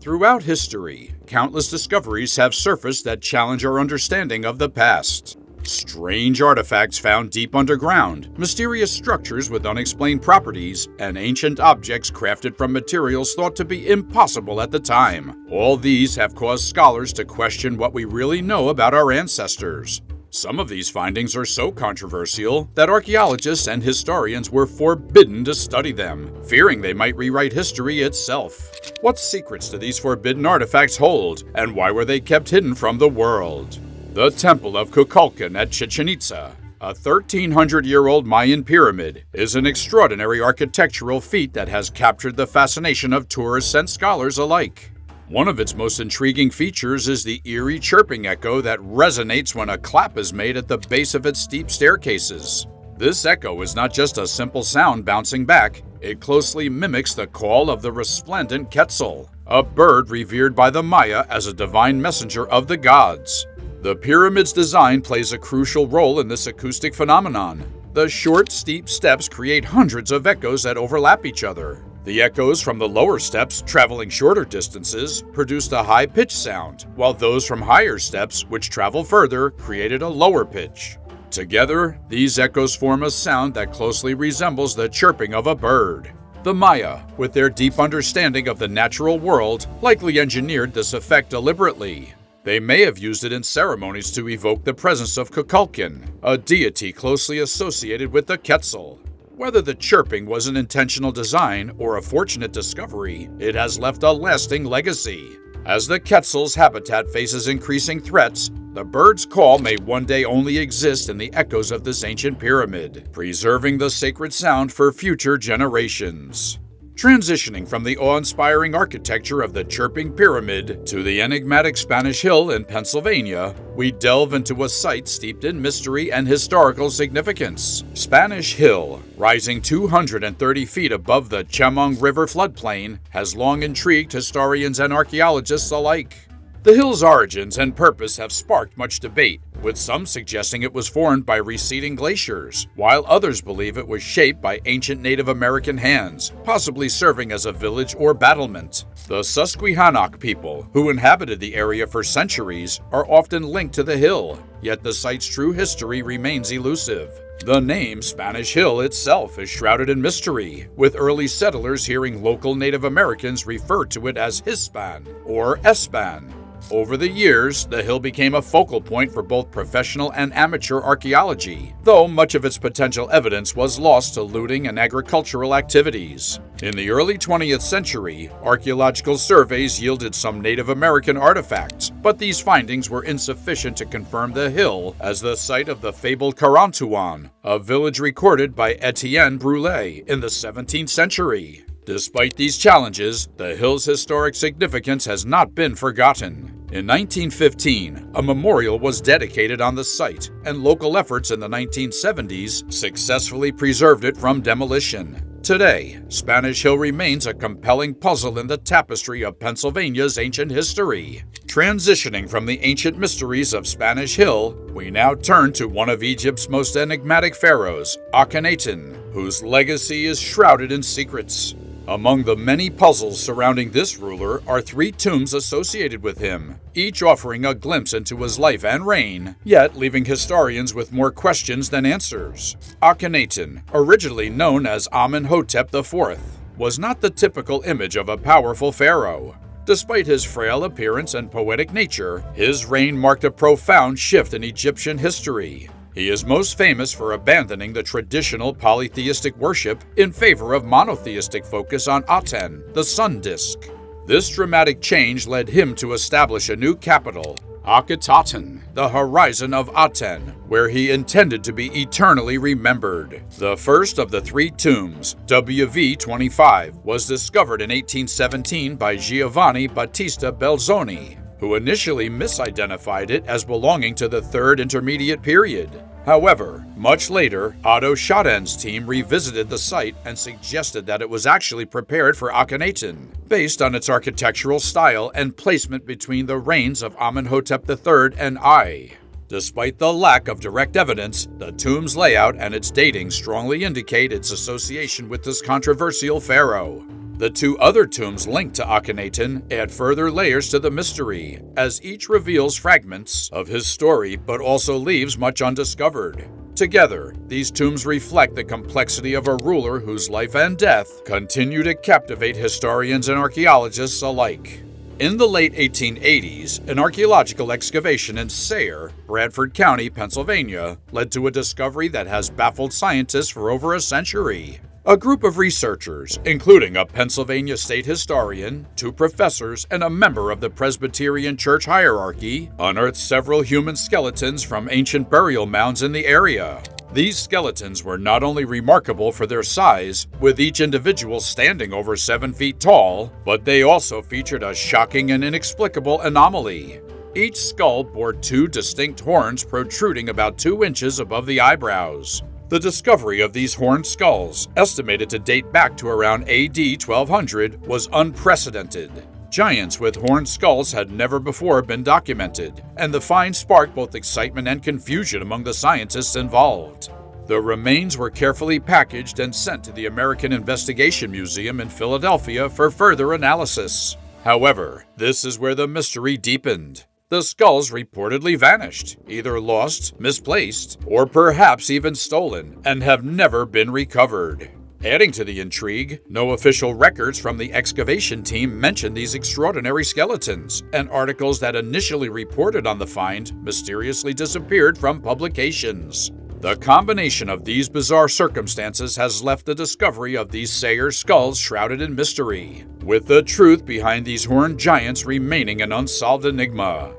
Throughout history, countless discoveries have surfaced that challenge our understanding of the past. Strange artifacts found deep underground, mysterious structures with unexplained properties, and ancient objects crafted from materials thought to be impossible at the time. All these have caused scholars to question what we really know about our ancestors. Some of these findings are so controversial that archaeologists and historians were forbidden to study them, fearing they might rewrite history itself. What secrets do these forbidden artifacts hold, and why were they kept hidden from the world? The Temple of Kukulcan at Chichen Itza, a 1,300-year-old Mayan pyramid, is an extraordinary architectural feat that has captured the fascination of tourists and scholars alike. One of its most intriguing features is the eerie chirping echo that resonates when a clap is made at the base of its steep staircases. This echo is not just a simple sound bouncing back, it closely mimics the call of the resplendent quetzal, a bird revered by the Maya as a divine messenger of the gods. The pyramid's design plays a crucial role in this acoustic phenomenon. The short, steep steps create hundreds of echoes that overlap each other. The echoes from the lower steps, traveling shorter distances, produced a high-pitched sound, while those from higher steps, which travel further, created a lower pitch. Together, these echoes form a sound that closely resembles the chirping of a bird. The Maya, with their deep understanding of the natural world, likely engineered this effect deliberately. They may have used it in ceremonies to evoke the presence of Kukulcan, a deity closely associated with the quetzal. Whether the chirping was an intentional design or a fortunate discovery, it has left a lasting legacy. As the quetzal's habitat faces increasing threats, the bird's call may one day only exist in the echoes of this ancient pyramid, preserving the sacred sound for future generations. Transitioning from the awe-inspiring architecture of the chirping pyramid to the enigmatic Spanish Hill in Pennsylvania, we delve into a site steeped in mystery and historical significance. Spanish Hill, rising 230 feet above the Chemung River floodplain, has long intrigued historians and archaeologists alike. The hill's origins and purpose have sparked much debate, with some suggesting it was formed by receding glaciers, while others believe it was shaped by ancient Native American hands, possibly serving as a village or battlement. The Susquehannock people, who inhabited the area for centuries, are often linked to the hill, yet the site's true history remains elusive. The name Spanish Hill itself is shrouded in mystery, with early settlers hearing local Native Americans refer to it as Hispan or Espan. Over the years, the hill became a focal point for both professional and amateur archaeology, though much of its potential evidence was lost to looting and agricultural activities. In the early 20th century, archaeological surveys yielded some Native American artifacts, but these findings were insufficient to confirm the hill as the site of the fabled Carantuan, a village recorded by Etienne Brulé in the 17th century. Despite these challenges, the hill's historic significance has not been forgotten. In 1915, a memorial was dedicated on the site, and local efforts in the 1970s successfully preserved it from demolition. Today, Spanish Hill remains a compelling puzzle in the tapestry of Pennsylvania's ancient history. Transitioning from the ancient mysteries of Spanish Hill, we now turn to one of Egypt's most enigmatic pharaohs, Akhenaten, whose legacy is shrouded in secrets. Among the many puzzles surrounding this ruler are 3 tombs associated with him, each offering a glimpse into his life and reign, yet leaving historians with more questions than answers. Akhenaten, originally known as Amenhotep IV, was not the typical image of a powerful pharaoh. Despite his frail appearance and poetic nature, his reign marked a profound shift in Egyptian history. He is most famous for abandoning the traditional polytheistic worship in favor of monotheistic focus on Aten, the sun disk. This dramatic change led him to establish a new capital, Akhetaten, the horizon of Aten, where he intended to be eternally remembered. The first of the 3 tombs, WV-25, was discovered in 1817 by Giovanni Battista Belzoni, who initially misidentified it as belonging to the 3rd Intermediate Period. However, much later, Otto Schaden's team revisited the site and suggested that it was actually prepared for Akhenaten, based on its architectural style and placement between the reigns of Amenhotep III and I. Despite the lack of direct evidence, the tomb's layout and its dating strongly indicate its association with this controversial pharaoh. The two other tombs linked to Akhenaten add further layers to the mystery, as each reveals fragments of his story but also leaves much undiscovered. Together, these tombs reflect the complexity of a ruler whose life and death continue to captivate historians and archaeologists alike. In the late 1880s, an archaeological excavation in Sayre, Bradford County, Pennsylvania, led to a discovery that has baffled scientists for over a century. A group of researchers, including a Pennsylvania state historian, 2 professors, and a member of the Presbyterian church hierarchy, unearthed several human skeletons from ancient burial mounds in the area. These skeletons were not only remarkable for their size, with each individual standing over 7 feet tall, but they also featured a shocking and inexplicable anomaly. Each skull bore 2 distinct horns protruding about 2 inches above the eyebrows. The discovery of these horned skulls, estimated to date back to around AD 1200, was unprecedented. Giants with horned skulls had never before been documented, and the find sparked both excitement and confusion among the scientists involved. The remains were carefully packaged and sent to the American Investigation Museum in Philadelphia for further analysis. However, this is where the mystery deepened. The skulls reportedly vanished, either lost, misplaced, or perhaps even stolen, and have never been recovered. Adding to the intrigue, no official records from the excavation team mention these extraordinary skeletons, and articles that initially reported on the find mysteriously disappeared from publications. The combination of these bizarre circumstances has left the discovery of these Sayre skulls shrouded in mystery, with the truth behind these horned giants remaining an unsolved enigma.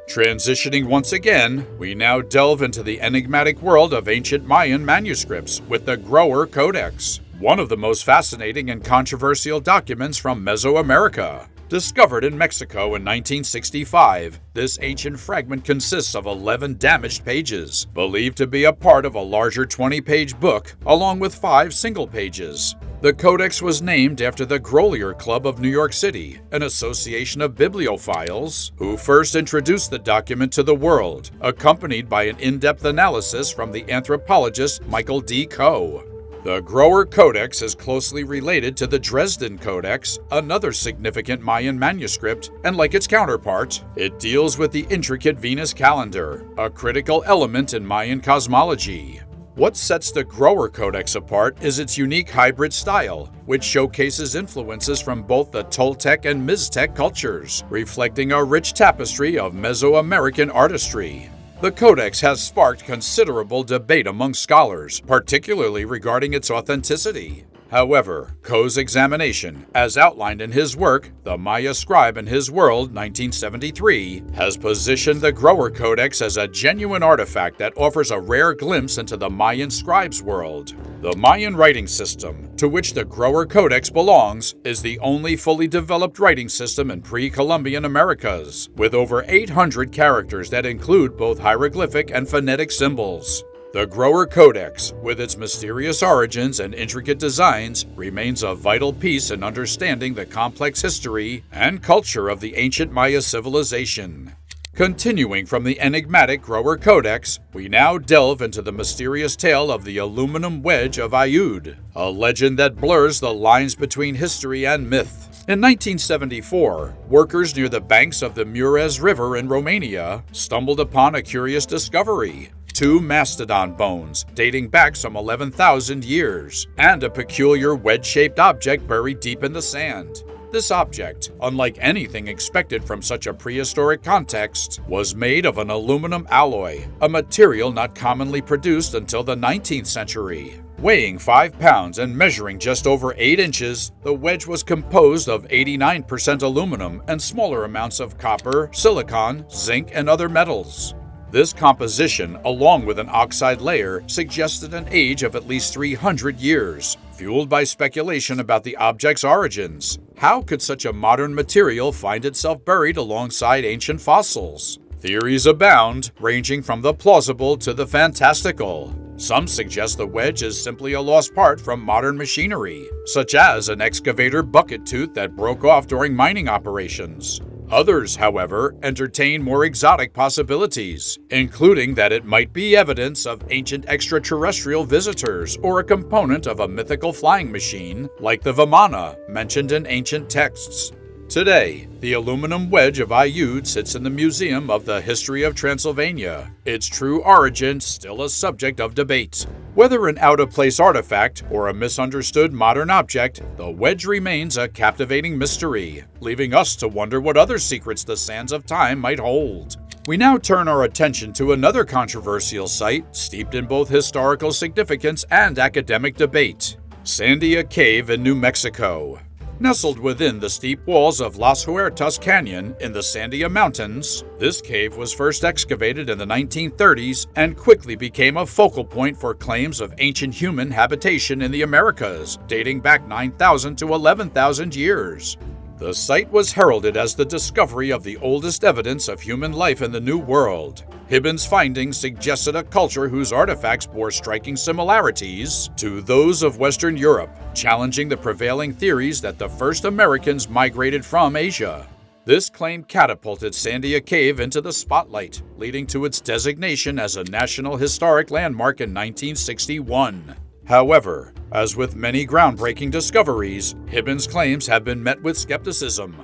Transitioning once again, we now delve into the enigmatic world of ancient Mayan manuscripts with the Grower Codex, one of the most fascinating and controversial documents from Mesoamerica. Discovered in Mexico in 1965, this ancient fragment consists of 11 damaged pages, believed to be a part of a larger 20-page book, along with 5 single pages. The Codex was named after the Grolier Club of New York City, an association of bibliophiles who first introduced the document to the world, accompanied by an in-depth analysis from the anthropologist Michael D. Coe. The Grower Codex is closely related to the Dresden Codex, another significant Mayan manuscript, and like its counterpart, it deals with the intricate Venus calendar, a critical element in Mayan cosmology. What sets the Grower Codex apart is its unique hybrid style, which showcases influences from both the Toltec and Mixtec cultures, reflecting a rich tapestry of Mesoamerican artistry. The Codex has sparked considerable debate among scholars, particularly regarding its authenticity. However, Coe's examination, as outlined in his work, The Maya Scribe and His World, 1973, has positioned the Grower Codex as a genuine artifact that offers a rare glimpse into the Mayan scribe's world. The Mayan writing system, to which the Grower Codex belongs, is the only fully developed writing system in pre-Columbian Americas, with over 800 characters that include both hieroglyphic and phonetic symbols. The Grower Codex, with its mysterious origins and intricate designs, remains a vital piece in understanding the complex history and culture of the ancient Maya civilization. Continuing from the enigmatic Grower Codex, we now delve into the mysterious tale of the aluminum wedge of Ayud, a legend that blurs the lines between history and myth. In 1974, workers near the banks of the Mureș River in Romania stumbled upon a curious discovery: 2 mastodon bones dating back some 11,000 years, and a peculiar wedge-shaped object buried deep in the sand. This object, unlike anything expected from such a prehistoric context, was made of an aluminum alloy, a material not commonly produced until the 19th century. Weighing 5 pounds and measuring just over 8 inches, the wedge was composed of 89% aluminum and smaller amounts of copper, silicon, zinc, and other metals. This composition, along with an oxide layer, suggested an age of at least 300 years, fueled by speculation about the object's origins. How could such a modern material find itself buried alongside ancient fossils? Theories abound, ranging from the plausible to the fantastical. Some suggest the wedge is simply a lost part from modern machinery, such as an excavator bucket tooth that broke off during mining operations. Others, however, entertain more exotic possibilities, including that it might be evidence of ancient extraterrestrial visitors or a component of a mythical flying machine like the Vimana mentioned in ancient texts. Today, the aluminum wedge of Aiud sits in the Museum of the History of Transylvania, its true origin still a subject of debate. Whether an out-of-place artifact or a misunderstood modern object, the wedge remains a captivating mystery, leaving us to wonder what other secrets the sands of time might hold. We now turn our attention to another controversial site steeped in both historical significance and academic debate: Sandia Cave in New Mexico. Nestled within the steep walls of Las Huertas Canyon in the Sandia Mountains, this cave was first excavated in the 1930s and quickly became a focal point for claims of ancient human habitation in the Americas, dating back 9,000 to 11,000 years. The site was heralded as the discovery of the oldest evidence of human life in the New World. Hibbins' findings suggested a culture whose artifacts bore striking similarities to those of Western Europe, challenging the prevailing theories that the first Americans migrated from Asia. This claim catapulted Sandia Cave into the spotlight, leading to its designation as a National Historic Landmark in 1961. However, as with many groundbreaking discoveries, Hibbins' claims have been met with skepticism.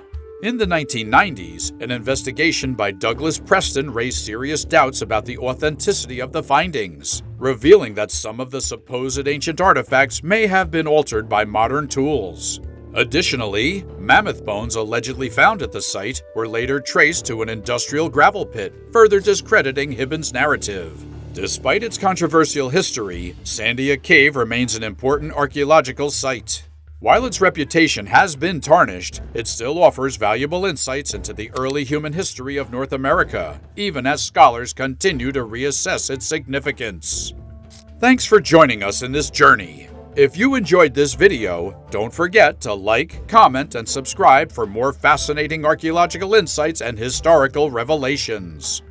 In the 1990s, an investigation by Douglas Preston raised serious doubts about the authenticity of the findings, revealing that some of the supposed ancient artifacts may have been altered by modern tools. Additionally, mammoth bones allegedly found at the site were later traced to an industrial gravel pit, further discrediting Hibbins' narrative. Despite its controversial history, Sandia Cave remains an important archaeological site. While its reputation has been tarnished, it still offers valuable insights into the early human history of North America, even as scholars continue to reassess its significance. Thanks for joining us in this journey. If you enjoyed this video, don't forget to like, comment, and subscribe for more fascinating archaeological insights and historical revelations.